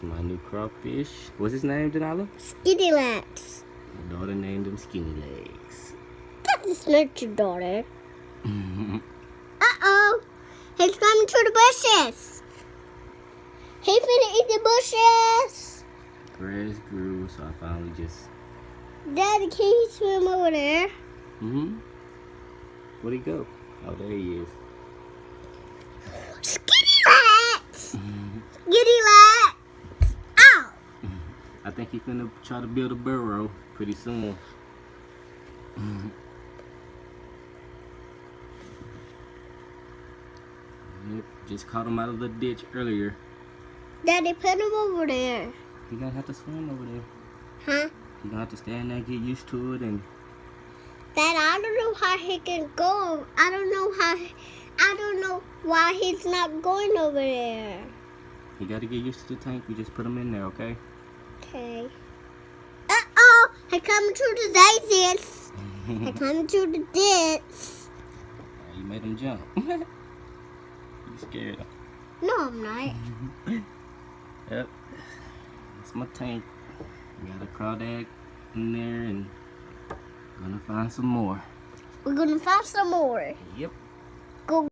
my new crawfish. What's his name, Janala? Skinny legs. My daughter named him Skinny Legs. That is not your daughter. Uh-oh. He's coming through the bushes. He's finna eat the bushes. Grass grew, so I finally just... Daddy, can you swim over there? Where'd he go? Oh, there he is. Skinny legs. Skinny legs. Ow. I think he's finna try to build a burrow pretty soon. Yep, just caught him out of the ditch earlier. Daddy, put him over there. You're gonna have to swim over there. Huh? You're gonna have to stand there, get used to it, and... Dad, I don't know how he can go. I don't know why he's not going over there. You gotta get used to the tank. We just put him in there, okay? Okay. Uh-oh! I come to the daisies. I come to the ditch. You made him jump. You scared him. No, I'm not. Yep. That's my tank. Got a crawdad in there and gonna find some more. We're gonna find some more. Yep.